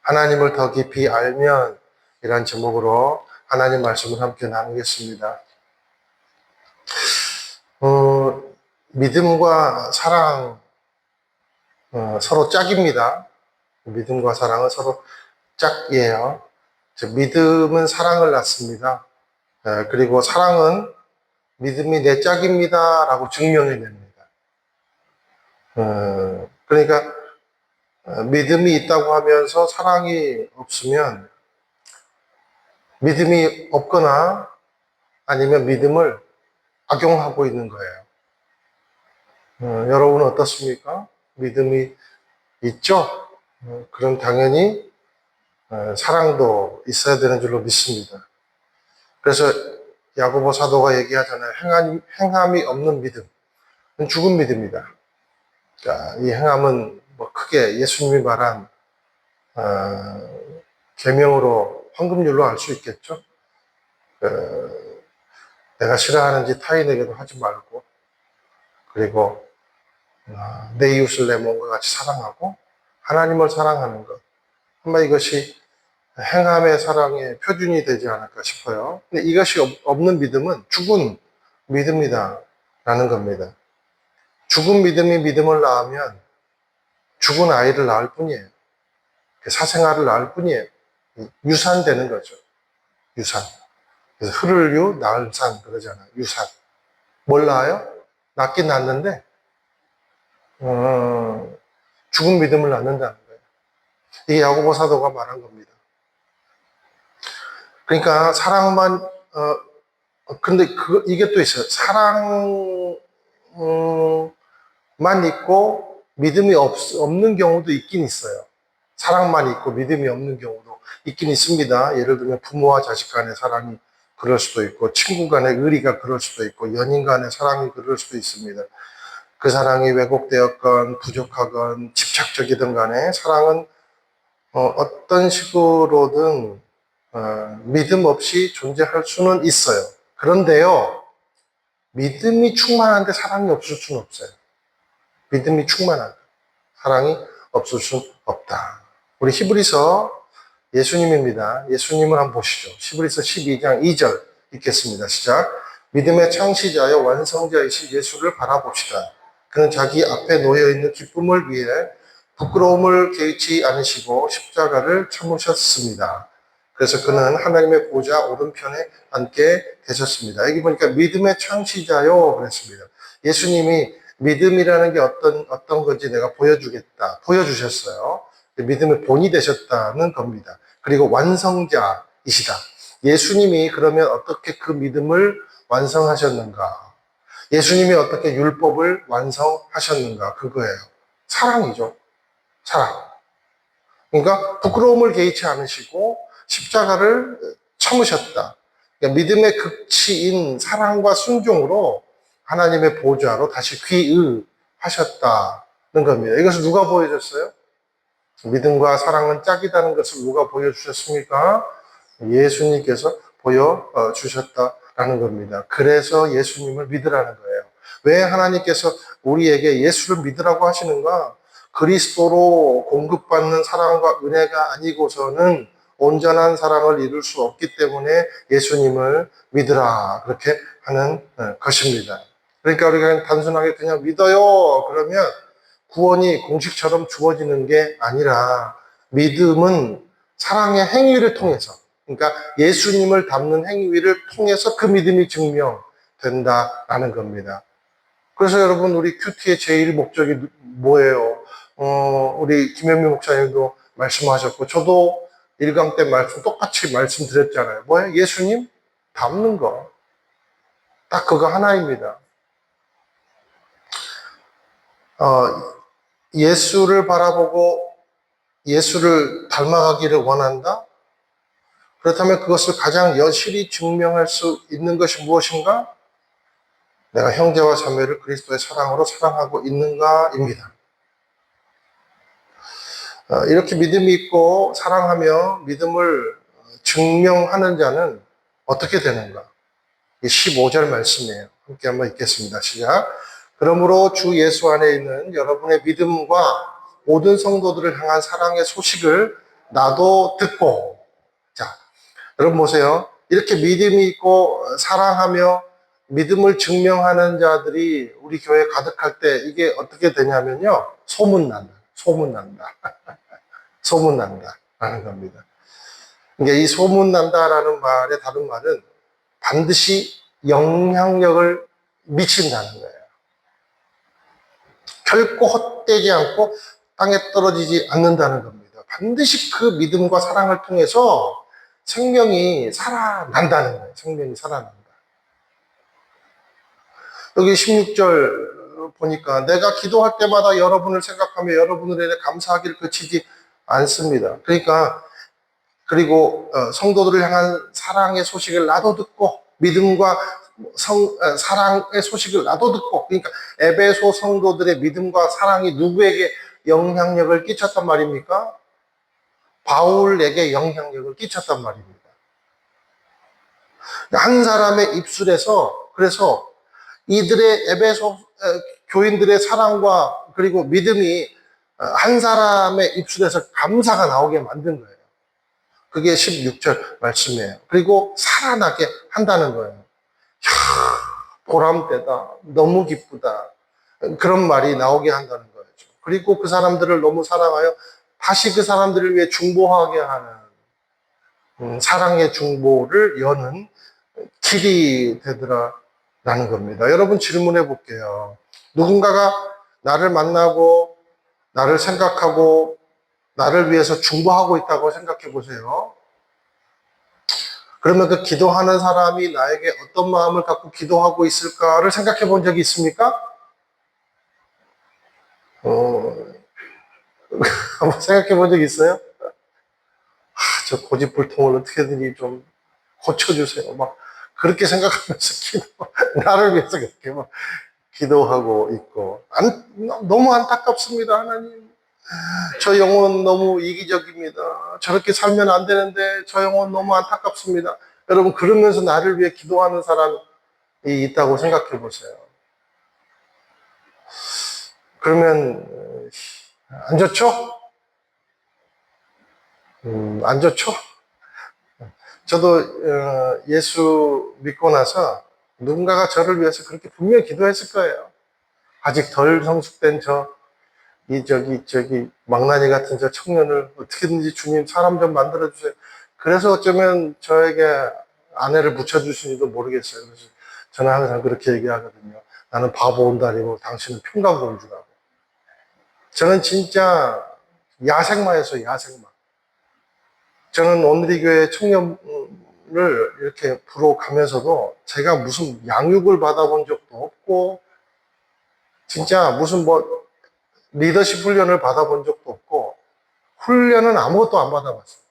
하나님을 더 깊이 알면, 이란 제목으로 하나님 말씀을 함께 나누겠습니다. 믿음과 사랑, 서로 짝입니다. 믿음과 사랑은 서로 짝이에요. 믿음은 사랑을 낳습니다. 그리고 사랑은 믿음이 내 짝입니다 라고 증명해냅니다. 그러니까 믿음이 있다고 하면서 사랑이 없으면 믿음이 없거나 아니면 믿음을 악용하고 있는 거예요. 여러분은 어떻습니까? 믿음이 있죠? 그럼 당연히 사랑도 있어야 되는 줄로 믿습니다. 그래서 야고보 사도가 얘기하잖아요. 행함이 없는 믿음은 죽은 믿음이다. 그러니까 이 행함은 뭐 크게 예수님이 말한 계명으로 황금률로 알 수 있겠죠. 내가 싫어하는 짓 타인에게도 하지 말고, 그리고 내 이웃을 내 몸과 같이 사랑하고 하나님을 사랑하는 것, 아마 이것이 행함의 사랑의 표준이 되지 않을까 싶어요. 근데 이것이 없는 믿음은 죽은 믿음이다 라는 겁니다. 죽은 믿음이 믿음을 낳으면 죽은 아이를 낳을 뿐이에요. 사생아를 낳을 뿐이에요. 유산되는 거죠. 유산. 그래서 흐를 유, 낳을 산 그러잖아요. 유산. 뭘 낳아요? 낳긴 낳는데 죽은 믿음을 낳는다는 거예요. 이게 야고보 사도가 말한 겁니다. 그러니까 사랑만 근데 이게 또 있어요. 사랑만 있고 믿음이 없는 경우도 있긴 있어요. 사랑만 있고 믿음이 없는 경우도 있긴 있습니다. 예를 들면 부모와 자식 간의 사랑이 그럴 수도 있고, 친구 간의 의리가 그럴 수도 있고, 연인 간의 사랑이 그럴 수도 있습니다. 그 사랑이 왜곡되었건 부족하건 집착적이든 간에 사랑은 어떤 식으로든 믿음 없이 존재할 수는 있어요. 그런데요, 믿음이 충만한데 사랑이 없을 수는 없어요. 믿음이 충만한데 사랑이 없을 수는 없다. 우리 히브리서 예수님입니다. 예수님을 한번 보시죠. 히브리서 12장 2절 읽겠습니다. 시작. 믿음의 창시자여 완성자이신 예수를 바라봅시다. 그는 자기 앞에 놓여있는 기쁨을 위해 부끄러움을 개의치 않으시고 십자가를 참으셨습니다. 그래서 그는 하나님의 보좌 오른편에 앉게 되셨습니다. 여기 보니까 믿음의 창시자요 그랬습니다. 예수님이 믿음이라는 게 어떤 건지 내가 보여주셨어요. 믿음의 본이 되셨다는 겁니다. 그리고 완성자이시다. 예수님이 그러면 어떻게 그 믿음을 완성하셨는가? 예수님이 어떻게 율법을 완성하셨는가? 그거예요. 사랑이죠. 사랑. 그러니까 부끄러움을 개의치 않으시고 십자가를 참으셨다. 그러니까 믿음의 극치인 사랑과 순종으로 하나님의 보좌로 다시 귀의하셨다는 겁니다. 이것을 누가 보여줬어요? 믿음과 사랑은 짝이라는 것을 누가 보여주셨습니까? 예수님께서 보여주셨다라는 겁니다. 그래서 예수님을 믿으라는 거예요. 왜 하나님께서 우리에게 예수를 믿으라고 하시는가? 그리스도로 공급받는 사랑과 은혜가 아니고서는 온전한 사랑을 이룰 수 없기 때문에 예수님을 믿으라 그렇게 하는 것입니다. 그러니까 우리가 단순하게 그냥 믿어요 그러면 구원이 공식처럼 주어지는 게 아니라 믿음은 사랑의 행위를 통해서, 그러니까 예수님을 닮는 행위를 통해서 그 믿음이 증명된다라는 겁니다. 그래서 여러분 우리 큐티의 제일 목적이 뭐예요? 우리 김현미 목사님도 말씀하셨고 저도 1강 때 똑같이 말씀드렸잖아요. 뭐예요? 예수님 닮는 거. 딱 그거 하나입니다. 예수를 바라보고 예수를 닮아가기를 원한다? 그렇다면 그것을 가장 여실히 증명할 수 있는 것이 무엇인가? 내가 형제와 자매를 그리스도의 사랑으로 사랑하고 있는가입니다. 이렇게 믿음이 있고 사랑하며 믿음을 증명하는 자는 어떻게 되는가? 15절 말씀이에요. 함께 한번 읽겠습니다. 시작. 그러므로 주 예수 안에 있는 여러분의 믿음과 모든 성도들을 향한 사랑의 소식을 나도 듣고. 자, 여러분 보세요. 이렇게 믿음이 있고 사랑하며 믿음을 증명하는 자들이 우리 교회에 가득할 때 이게 어떻게 되냐면요. 소문난다. 소문난다. 소문난다. 라는 겁니다. 그러니까 이 소문난다라는 말의 다른 말은 반드시 영향력을 미친다는 거예요. 결코 헛되지 않고 땅에 떨어지지 않는다는 겁니다. 반드시 그 믿음과 사랑을 통해서 생명이 살아난다는 거예요. 생명이 살아난다. 여기 16절 보니까 내가 기도할 때마다 여러분을 생각하며 여러분들에 감사하기를 그치지 않습니다. 그러니까 그리고 성도들을 향한 사랑의 소식을 나도 듣고 믿음과 사랑의 소식을 나도 듣고, 그러니까 에베소 성도들의 믿음과 사랑이 누구에게 영향력을 끼쳤단 말입니까? 바울에게 영향력을 끼쳤단 말입니다. 한 사람의 입술에서, 그래서 이들의 에베소 교인들의 사랑과 그리고 믿음이 한 사람의 입술에서 감사가 나오게 만든 거예요. 그게 16절 말씀이에요. 그리고 살아나게 한다는 거예요. 이야, 보람되다. 너무 기쁘다. 그런 말이 나오게 한다는 거죠. 그리고 그 사람들을 너무 사랑하여 다시 그 사람들을 위해 중보하게 하는 사랑의 중보를 여는 길이 되더라라는 겁니다. 여러분 질문해 볼게요. 누군가가 나를 만나고 나를 생각하고 나를 위해서 중보하고 있다고 생각해 보세요. 그러면 그 기도하는 사람이 나에게 어떤 마음을 갖고 기도하고 있을까를 생각해 본 적이 있습니까? 한번 생각해 본 적 있어요? 저 고집불통을 어떻게든지 좀 고쳐주세요. 막 그렇게 생각하면서 나를 위해서 그렇게 막 기도하고 있고. 너무 안타깝습니다, 하나님. 저 영혼 너무 이기적입니다. 저렇게 살면 안 되는데 저 영혼 너무 안타깝습니다. 여러분, 그러면서 나를 위해 기도하는 사람이 있다고 생각해 보세요. 그러면 안 좋죠? 안 좋죠? 저도 예수 믿고 나서 누군가가 저를 위해서 그렇게 분명히 기도했을 거예요. 아직 덜 성숙된 저기 망나니 같은 저 청년을 어떻게든지 주님 사람 좀 만들어 주세요. 그래서 어쩌면 저에게 아내를 붙여주시지도 모르겠어요. 그래서 저는 항상 그렇게 얘기하거든요. 나는 바보 온다리고 당신은 평강공주라고. 저는 진짜 야생마였어요, 야생마. 저는 오늘리교회 청년을 이렇게 부러 가면서도 제가 무슨 양육을 받아본 적도 없고, 진짜 무슨 뭐 리더십 훈련을 받아본 적도 없고, 훈련은 아무것도 안 받아봤어요.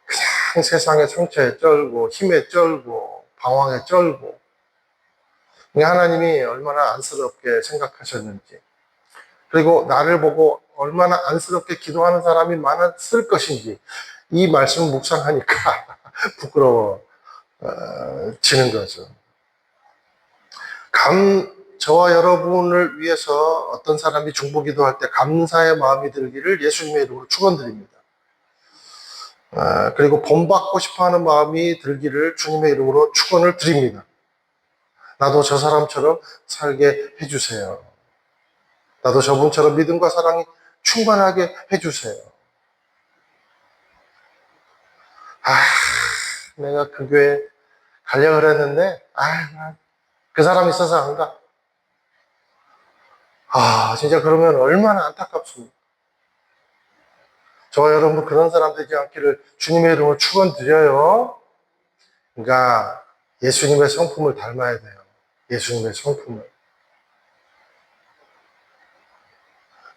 그냥 세상의 상처에 쩔고, 힘에 쩔고, 방황에 쩔고. 하나님이 얼마나 안쓰럽게 생각하셨는지, 그리고 나를 보고 얼마나 안쓰럽게 기도하는 사람이 많았을 것인지, 이 말씀을 묵상하니까 부끄러워지는 거죠. 저와 여러분을 위해서 어떤 사람이 중보 기도할 때 감사의 마음이 들기를 예수님의 이름으로 축원드립니다. 그리고 본받고 싶어하는 마음이 들기를 주님의 이름으로 축원을 드립니다. 나도 저 사람처럼 살게 해주세요. 나도 저분처럼 믿음과 사랑이 충만하게 해주세요. 내가 그 교회 가려고 그랬는데 그 사람 있어서 안 가. 진짜 그러면 얼마나 안타깝습니까? 저와 여러분 그런 사람 되지 않기를 주님의 이름으로 축원드려요. 그러니까 예수님의 성품을 닮아야 돼요. 예수님의 성품을.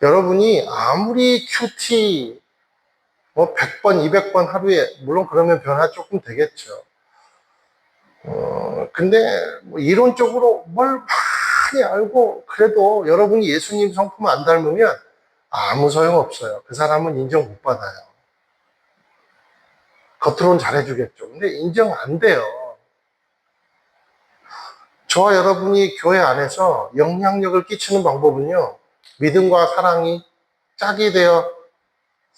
여러분이 아무리 큐티 100번, 200번 하루에, 물론 그러면 변화 조금 되겠죠. 근데 뭐 이론적으로 뭘 많이 알고 그래도 여러분이 예수님 성품을 안 닮으면 아무 소용없어요. 그 사람은 인정 못 받아요. 겉으로는 잘해주겠죠. 근데 인정 안 돼요. 저와 여러분이 교회 안에서 영향력을 끼치는 방법은요, 믿음과 사랑이 짝이 되어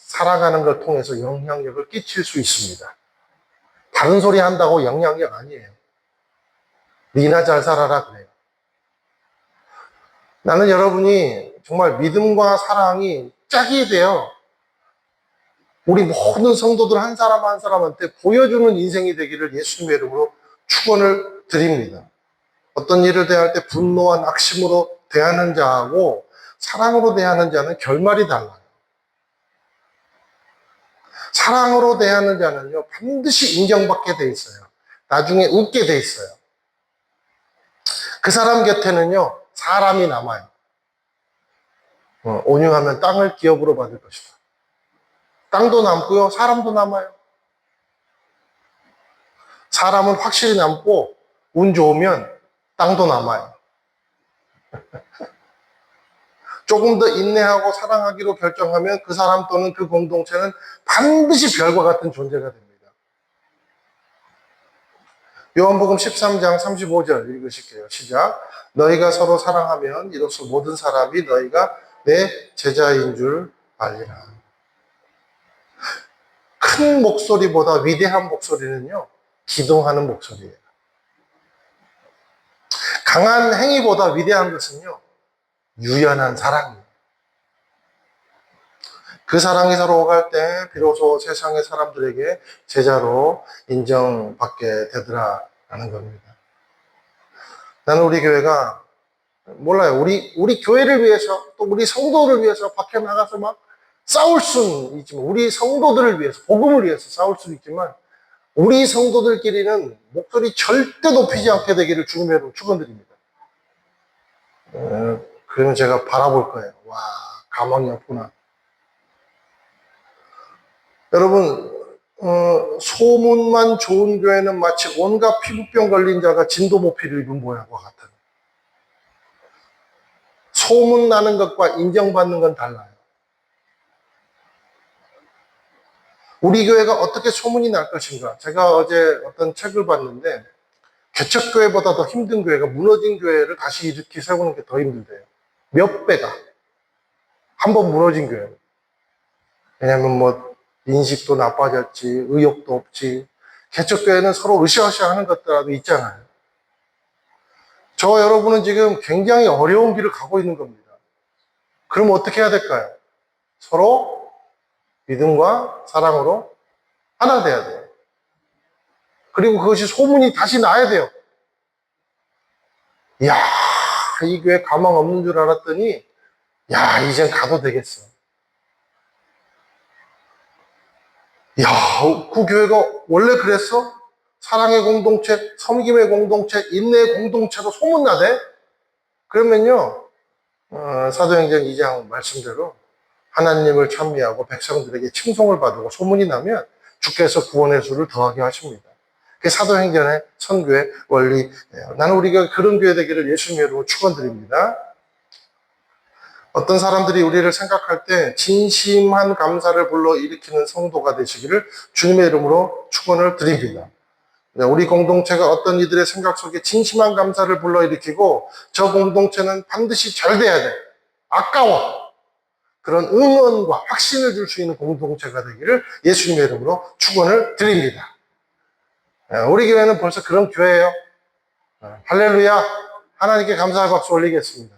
살아가는 걸 통해서 영향력을 끼칠 수 있습니다. 다른 소리 한다고 영향력 아니에요. 니나 잘 살아라 그래요. 나는 여러분이 정말 믿음과 사랑이 짝이 돼요. 우리 모든 성도들 한 사람 한 사람한테 보여주는 인생이 되기를 예수님의 이름으로 축원을 드립니다. 어떤 일을 대할 때 분노와 낙심으로 대하는 자하고 사랑으로 대하는 자는 결말이 달라요. 사랑으로 대하는 자는요, 반드시 인정받게 돼 있어요. 나중에 웃게 돼 있어요. 그 사람 곁에는요, 사람이 남아요. 온유하면 땅을 기업으로 받을 것이다. 땅도 남고요, 사람도 남아요. 사람은 확실히 남고, 운 좋으면 땅도 남아요. 조금 더 인내하고 사랑하기로 결정하면 그 사람 또는 그 공동체는 반드시 별과 같은 존재가 됩니다. 요한복음 13장 35절 읽으실게요. 시작. 너희가 서로 사랑하면 이로써 모든 사람이 너희가 내 제자인 줄 알리라. 큰 목소리보다 위대한 목소리는요, 기도하는 목소리예요. 강한 행위보다 위대한 것은요, 유연한 사랑이에요. 그 사랑이 서로 오갈 때 비로소 세상의 사람들에게 제자로 인정받게 되더라라는 겁니다. 나는 우리 교회가 몰라요. 우리 교회를 위해서 또 우리 성도를 위해서 밖에 나가서 막 싸울 수는 있지만 우리 성도들을 위해서 복음을 위해서 싸울 수는 있지만 우리 성도들끼리는 목소리 절대 높이지 않게 되기를 주님의 이름으로 축원드립니다. 그러면 제가 바라볼 거예요. 와, 가망이 없구나. 여러분, 소문만 좋은 교회는 마치 온갖 피부병 걸린 자가 진도 모피를 입은 모양과 같은. 소문 나는 것과 인정받는 건 달라요. 우리 교회가 어떻게 소문이 날 것인가? 제가 어제 어떤 책을 봤는데 개척교회보다 더 힘든 교회가 무너진 교회를 다시 일으키 세우는 게 더 힘들대요. 몇 배가. 한번 무너진 교회. 왜냐면 뭐 인식도 나빠졌지, 의욕도 없지. 개척교회는 서로 으쌰으쌰 하는 것들라도 있잖아요. 저와 여러분은 지금 굉장히 어려운 길을 가고 있는 겁니다. 그럼 어떻게 해야 될까요? 서로 믿음과 사랑으로 하나 돼야 돼요. 그리고 그것이 소문이 다시 나야 돼요. 이야, 이 교회 가망 없는 줄 알았더니, 야, 이젠 가도 되겠어. 야, 그 교회가 원래 그랬어? 사랑의 공동체, 섬김의 공동체, 인내의 공동체로 소문나대? 그러면요, 사도행전 2장 말씀대로 하나님을 찬미하고 백성들에게 칭송을 받고 소문이 나면 주께서 구원의 수를 더하게 하십니다. 그게 사도행전의 선교의 원리예요. 나는 우리가 그런 교회 되기를 예수님의 이름으로 축원드립니다. 어떤 사람들이 우리를 생각할 때 진심한 감사를 불러일으키는 성도가 되시기를 주님의 이름으로 축원을 드립니다. 우리 공동체가 어떤 이들의 생각 속에 진심한 감사를 불러일으키고 저 공동체는 반드시 잘 돼야 돼. 아까워. 그런 응원과 확신을 줄 수 있는 공동체가 되기를 예수님의 이름으로 축원을 드립니다. 우리 교회는 벌써 그런 교회예요. 할렐루야. 하나님께 감사의 박수 올리겠습니다.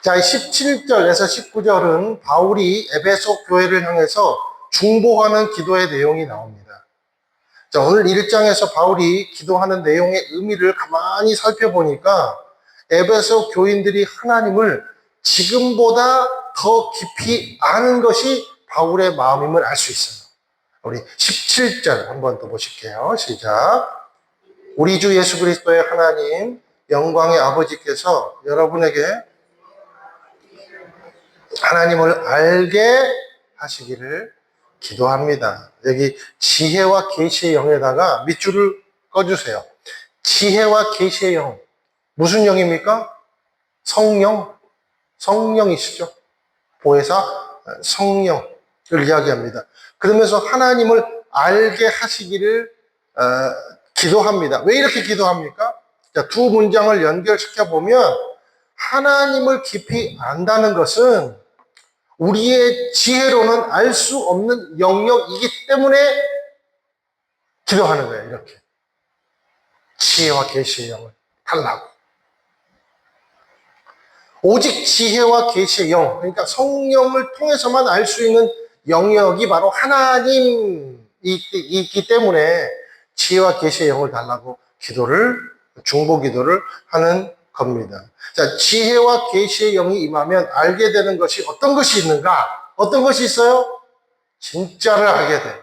자, 17절에서 19절은 바울이 에베소 교회를 향해서 중보하는 기도의 내용이 나옵니다. 자, 오늘 1장에서 바울이 기도하는 내용의 의미를 가만히 살펴보니까 에베소 교인들이 하나님을 지금보다 더 깊이 아는 것이 바울의 마음임을 알 수 있어요. 우리 17절 한번 더 보실게요. 시작. 우리 주 예수 그리스도의 하나님, 영광의 아버지께서 여러분에게 하나님을 알게 하시기를 기도합니다. 여기 지혜와 계시의 영에다가 밑줄을 꺼주세요. 지혜와 계시의 영. 무슨 영입니까? 성령. 성령이시죠. 보혜사 성령을 이야기합니다. 그러면서 하나님을 알게 하시기를 기도합니다. 왜 이렇게 기도합니까? 자, 두 문장을 연결시켜 보면 하나님을 깊이 안다는 것은 우리의 지혜로는 알 수 없는 영역이기 때문에 기도하는 거예요. 이렇게 지혜와 계시의 영을 달라고. 오직 지혜와 계시의 영, 그러니까 성령을 통해서만 알 수 있는 영역이 바로 하나님이기 때문에 지혜와 계시의 영을 달라고 중보 기도를 하는 겁니다. 자, 지혜와 계시의 영이 임하면 알게 되는 것이 어떤 것이 있는가? 어떤 것이 있어요? 진짜를 알게 돼.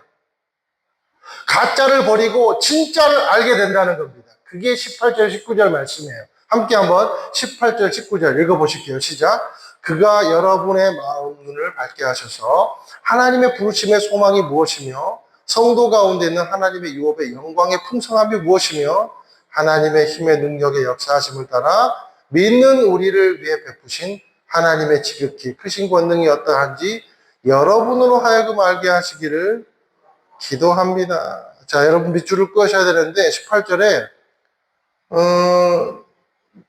가짜를 버리고 진짜를 알게 된다는 겁니다. 그게 18절, 19절 말씀이에요. 함께 한번 18절, 19절 읽어보실게요. 시작. 그가 여러분의 마음 눈을 밝게 하셔서 하나님의 부르심의 소망이 무엇이며 성도 가운데 있는 하나님의 유업의 영광의 풍성함이 무엇이며 하나님의 힘의 능력의 역사하심을 따라 믿는 우리를 위해 베푸신 하나님의 지극히 크신 권능이 어떠한지 여러분으로 하여금 알게 하시기를 기도합니다. 자, 여러분 밑줄을 끄셔야 되는데 18절에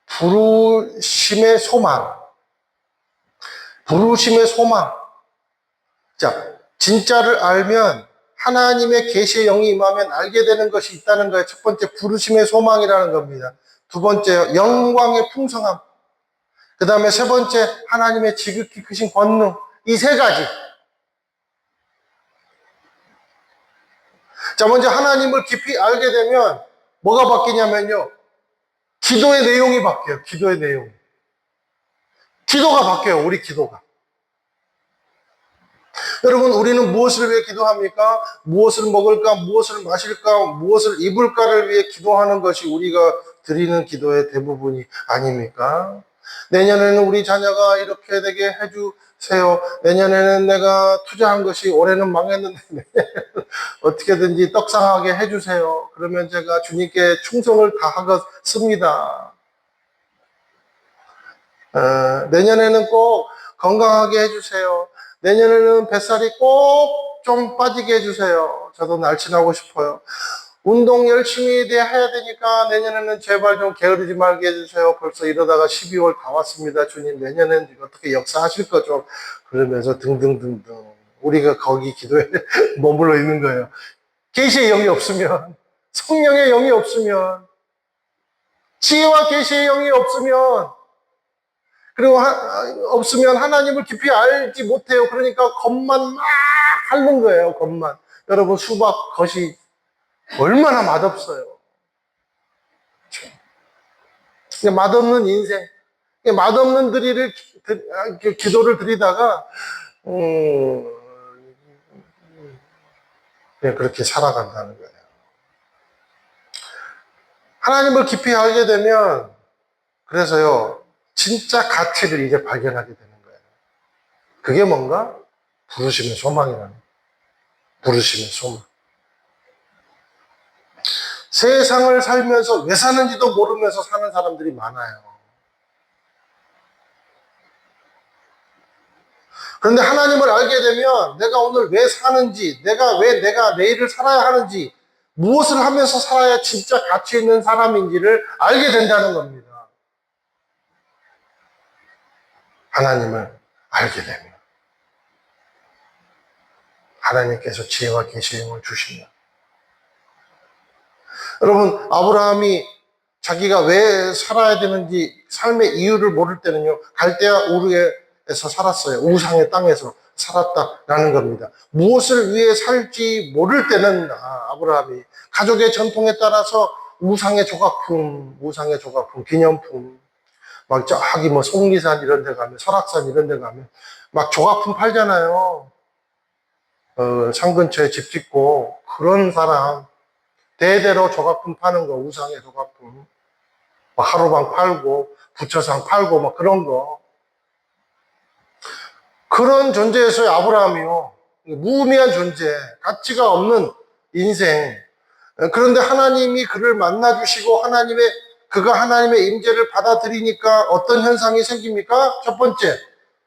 부르심의 소망. 부르심의 소망. 자, 진짜를 알면 하나님의 계시의 영이 임하면 알게 되는 것이 있다는 거예요. 첫 번째 부르심의 소망이라는 겁니다. 두 번째 영광의 풍성함. 그 다음에 세 번째 하나님의 지극히 크신 권능. 이 세 가지. 자, 먼저 하나님을 깊이 알게 되면 뭐가 바뀌냐면요. 기도의 내용이 바뀌어요. 기도의 내용. 기도가 바뀌어요. 우리 기도가. 여러분, 우리는 무엇을 위해 기도합니까? 무엇을 먹을까? 무엇을 마실까? 무엇을 입을까를 위해 기도하는 것이 우리가 드리는 기도의 대부분이 아닙니까? 내년에는 우리 자녀가 이렇게 되게 해주세요. 내년에는 내가 투자한 것이 올해는 망했는데 어떻게든지 떡상하게 해주세요. 그러면 제가 주님께 충성을 다하겠습니다. 내년에는 꼭 건강하게 해주세요. 내년에는 뱃살이 꼭 좀 빠지게 해주세요. 저도 날씬하고 싶어요. 운동 열심히 해야 되니까 내년에는 제발 좀 게으르지 말게 해주세요. 벌써 이러다가 12월 다 왔습니다. 주님, 내년엔 어떻게 역사하실 거죠? 그러면서 등등등등. 우리가 거기 기도에 머물러 있는 거예요. 계시의 영이 없으면, 성령의 영이 없으면, 지혜와 계시의 영이 없으면, 그리고 없으면 하나님을 깊이 알지 못해요. 그러니까 겉만 막 핥는 거예요. 겉만. 여러분, 수박 겉이 얼마나 맛없어요. 그렇죠? 맛없는 인생, 맛없는 기도를 드리다가 그냥 그렇게 살아간다는 거예요. 하나님을 깊이 알게 되면 그래서요, 진짜 가치를 이제 발견하게 되는 거예요. 그게 뭔가? 부르심의 소망이라는 거예요. 부르심의 소망. 세상을 살면서 왜 사는지도 모르면서 사는 사람들이 많아요. 그런데 하나님을 알게 되면 내가 오늘 왜 사는지, 내가 내일을 살아야 하는지, 무엇을 하면서 살아야 진짜 가치 있는 사람인지를 알게 된다는 겁니다. 하나님을 알게 되면. 하나님께서 지혜와 계시의 영을 주시면. 여러분, 아브라함이 자기가 왜 살아야 되는지 삶의 이유를 모를 때는요, 갈대아 우르에서 살았어요. 우상의 땅에서 살았다라는 겁니다. 무엇을 위해 살지 모를 때는 아브라함이 가족의 전통에 따라서 우상의 조각품, 기념품, 막 저기 뭐 속리산 이런 데 가면, 설악산 이런 데 가면 막 조각품 팔잖아요. 산 근처에 집 짓고 그런 사람 대대로 조각품 파는 거, 우상의 조각품. 하루방 팔고, 부처상 팔고, 막 그런 거. 그런 존재에서의 아브라함이요. 무의미한 존재, 가치가 없는 인생. 그런데 하나님이 그를 만나주시고, 그가 하나님의 임재를 받아들이니까 어떤 현상이 생깁니까? 첫 번째,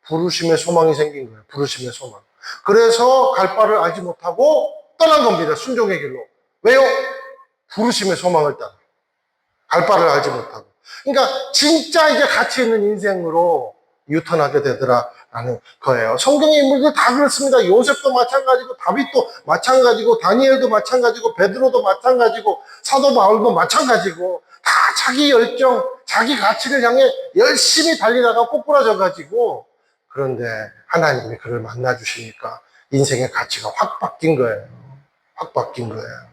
부르심의 소망이 생긴 거예요. 부르심의 소망. 그래서 갈 바를 알지 못하고 떠난 겁니다. 순종의 길로. 왜요? 부르심의 소망을 따라. 갈 바를 알지 못하고. 그러니까 진짜 이제 가치 있는 인생으로 유턴하게 되더라라는 거예요. 성경의 인물들 다 그렇습니다. 요셉도 마찬가지고, 다윗도 마찬가지고, 다니엘도 마찬가지고, 베드로도 마찬가지고, 사도 바울도 마찬가지고, 다 자기 열정, 자기 가치를 향해 열심히 달리다가 꼬꾸라져가지고, 그런데 하나님이 그를 만나주시니까 인생의 가치가 확 바뀐 거예요. 확 바뀐 거예요.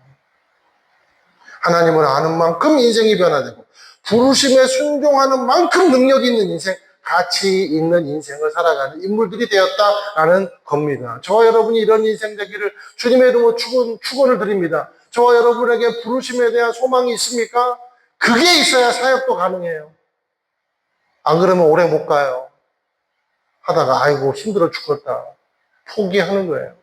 하나님을 아는 만큼 인생이 변화되고, 부르심에 순종하는 만큼 능력 있는 인생, 가치 있는 인생을 살아가는 인물들이 되었다라는 겁니다. 저와 여러분이 이런 인생 되기를 주님의 이름으로 축원을 드립니다. 저와 여러분에게 부르심에 대한 소망이 있습니까? 그게 있어야 사역도 가능해요. 안 그러면 오래 못 가요. 하다가 아이고 힘들어 죽겠다 포기하는 거예요.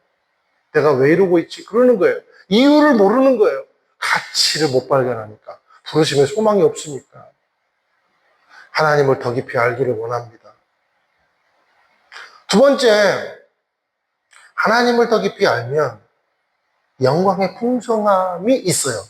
내가 왜 이러고 있지? 그러는 거예요. 이유를 모르는 거예요. 가치를 못 발견하니까. 부르심에 소망이 없으니까. 하나님을 더 깊이 알기를 원합니다. 두 번째, 하나님을 더 깊이 알면 영광의 풍성함이 있어요.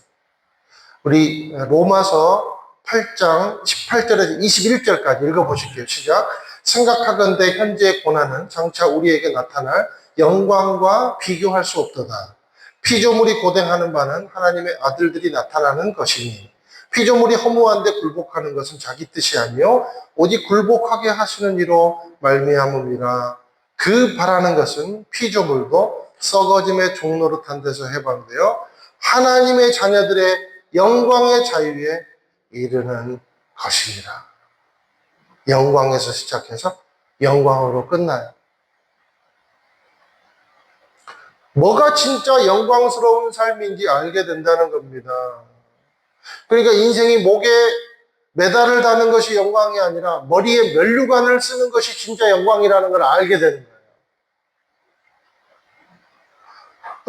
우리 로마서 8장 18절에서 21절까지 읽어보실게요. 시작. 생각하건대 현재의 고난은 장차 우리에게 나타날 영광과 비교할 수 없도다. 피조물이 고생하는 바는 하나님의 아들들이 나타나는 것이니 피조물이 허무한데 굴복하는 것은 자기 뜻이 아니요 오직 굴복하게 하시는 이로 말미암음이라. 그 바라는 것은 피조물도 썩어짐의 종노릇한 데서 해방되어 하나님의 자녀들의 영광의 자유에 이르는 것입니다. 영광에서 시작해서 영광으로 끝나요. 뭐가 진짜 영광스러운 삶인지 알게 된다는 겁니다. 그러니까 인생이 목에 메달을 다는 것이 영광이 아니라 머리에 면류관을 쓰는 것이 진짜 영광이라는 걸 알게 되는 거예요.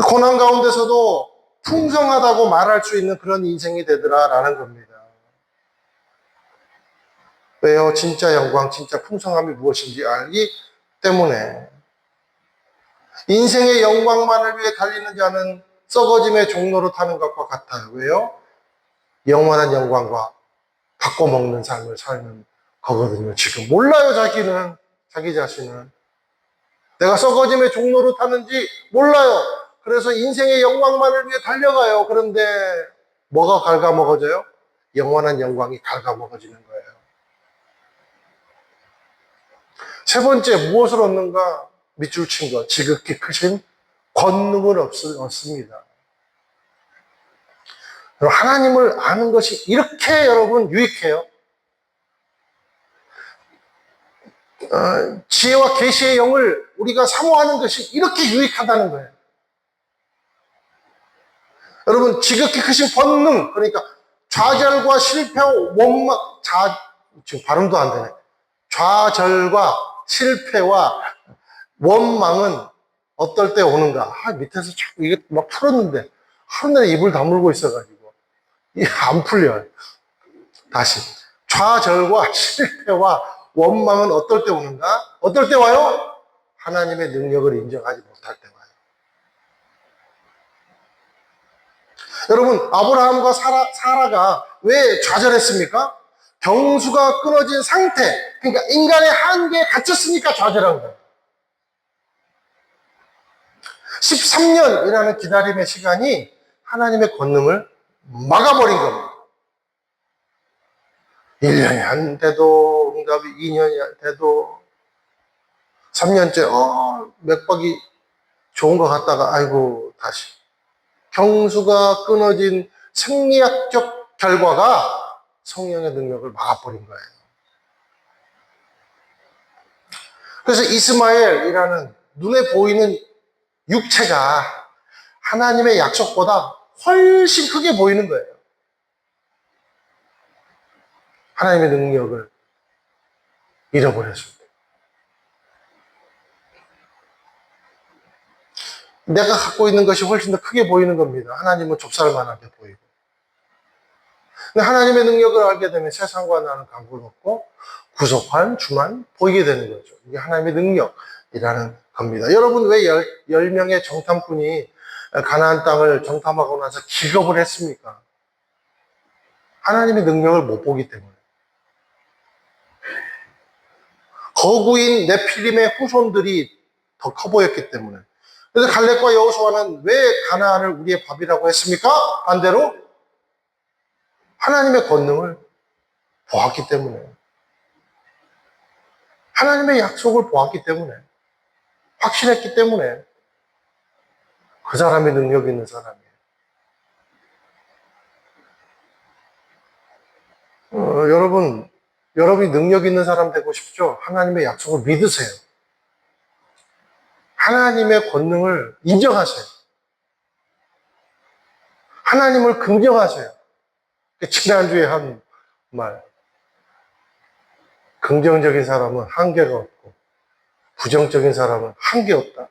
고난 가운데서도 풍성하다고 말할 수 있는 그런 인생이 되더라라는 겁니다. 왜요? 진짜 영광, 진짜 풍성함이 무엇인지 알기 때문에. 인생의 영광만을 위해 달리는 자는 썩어짐의 종로로 타는 것과 같아요. 왜요? 영원한 영광과 바꿔먹는 삶을 사는 거거든요. 지금 몰라요, 자기는. 자기 자신은. 내가 썩어짐의 종로로 타는지 몰라요. 그래서 인생의 영광만을 위해 달려가요. 그런데 뭐가 갉아먹어져요? 영원한 영광이 갉아먹어지는 거예요. 세 번째, 무엇을 얻는가? 밑줄 친 것, 지극히 크신 권능을 얻습니다. 하나님을 아는 것이 이렇게 여러분 유익해요. 지혜와 계시의 영을 우리가 사모하는 것이 이렇게 유익하다는 거예요. 여러분, 지극히 크신 권능, 그러니까 좌절과 실패와 원망, 지금 발음도 안 되네. 좌절과 실패와 원망은 어떨 때 오는가? 밑에서 자꾸 이게 막 풀었는데 하루 내내 입을 다물고 있어가지고 이게 안 풀려요. 다시. 좌절과 실패와 원망은 어떨 때 오는가? 어떨 때 와요? 하나님의 능력을 인정하지 못할 때 와요. 여러분, 아브라함과 사라가 왜 좌절했습니까? 경수가 끊어진 상태, 그러니까 인간의 한계에 갇혔으니까 좌절한 거예요. 13년이라는 기다림의 시간이 하나님의 권능을 막아버린 겁니다. 1년이 안 돼도 응답이 2년이 돼도 3년째 맥박이 좋은 것 같다가 아이고 다시 경수가 끊어진 생리학적 결과가 성령의 능력을 막아버린 거예요. 그래서 이스마엘이라는 눈에 보이는 육체가 하나님의 약속보다 훨씬 크게 보이는 거예요. 하나님의 능력을 잃어버렸을 때. 내가 갖고 있는 것이 훨씬 더 크게 보이는 겁니다. 하나님은 좁쌀만하게 보이고. 근데 하나님의 능력을 알게 되면 세상과 나는 관계가 없고 구속한 주만 보이게 되는 거죠. 이게 하나님의 능력이라는 겁니다. 여러분, 왜 10명의 정탐꾼이 가나안 땅을 정탐하고 나서 기겁을 했습니까? 하나님의 능력을 못 보기 때문에. 거구인 네피림의 후손들이 더 커 보였기 때문에. 그래서 갈렙과 여호수아는 왜 가나안을 우리의 밥이라고 했습니까? 반대로 하나님의 권능을 보았기 때문에, 하나님의 약속을 보았기 때문에, 확신했기 때문에 그 사람이 능력 있는 사람이에요. 여러분이 능력 있는 사람 되고 싶죠? 하나님의 약속을 믿으세요. 하나님의 권능을 인정하세요. 하나님을 긍정하세요. 지난주에 한 말, 긍정적인 사람은 한계가 없고 부정적인 사람은 한계 없다.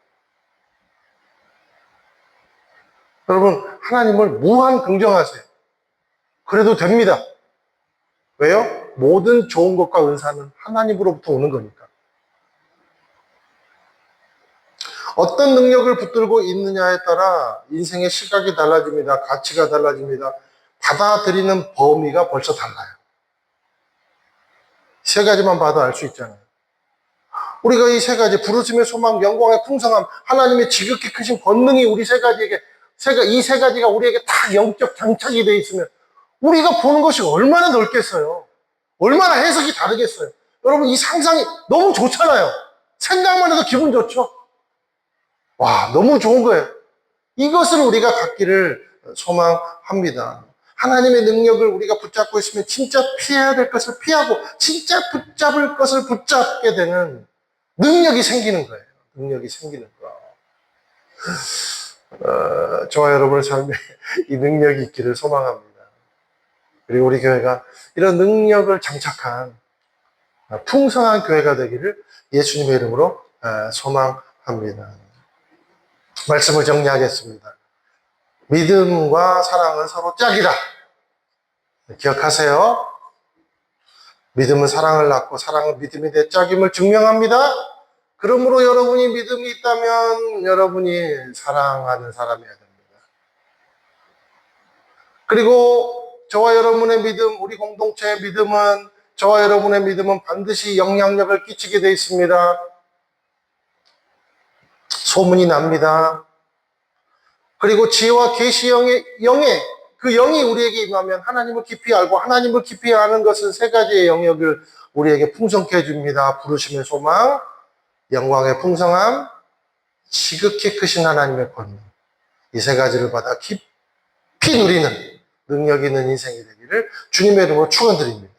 여러분, 하나님을 무한 긍정하세요. 그래도 됩니다. 왜요? 모든 좋은 것과 은사는 하나님으로부터 오는 거니까. 어떤 능력을 붙들고 있느냐에 따라 인생의 시각이 달라집니다. 가치가 달라집니다. 받아들이는 범위가 벌써 달라요. 세 가지만 봐도 알 수 있잖아요. 우리가 이 세 가지, 부르심의 소망, 영광의 풍성함, 하나님의 지극히 크신 권능이 우리 이 세 가지가 우리에게 다 영적 장착이 되어 있으면 우리가 보는 것이 얼마나 넓겠어요. 얼마나 해석이 다르겠어요. 여러분, 이 상상이 너무 좋잖아요. 생각만 해도 기분 좋죠. 와, 너무 좋은 거예요. 이것을 우리가 갖기를 소망합니다. 하나님의 능력을 우리가 붙잡고 있으면 진짜 피해야 될 것을 피하고 진짜 붙잡을 것을 붙잡게 되는 능력이 생기는 거예요. 능력이 생기는 거. 저와 여러분의 삶에 이 능력이 있기를 소망합니다. 그리고 우리 교회가 이런 능력을 장착한 풍성한 교회가 되기를 예수님의 이름으로 소망합니다. 말씀을 정리하겠습니다. 믿음과 사랑은 서로 짝이다. 기억하세요. 믿음은 사랑을 낳고 사랑은 믿음이 내 짝임을 증명합니다. 그러므로 여러분이 믿음이 있다면 여러분이 사랑하는 사람이어야 됩니다. 그리고 저와 여러분의 믿음, 우리 공동체의 믿음은, 저와 여러분의 믿음은 반드시 영향력을 끼치게 되어 있습니다. 소문이 납니다. 그리고 지혜와 계시의 그 영이 우리에게 임하면 하나님을 깊이 알고 하나님을 깊이 아는 것은 세 가지의 영역을 우리에게 풍성케 해줍니다. 부르심의 소망, 영광의 풍성함, 지극히 크신 하나님의 권능. 이 세 가지를 받아 깊이 누리는 능력 있는 인생이 되기를 주님의 이름으로 축원드립니다.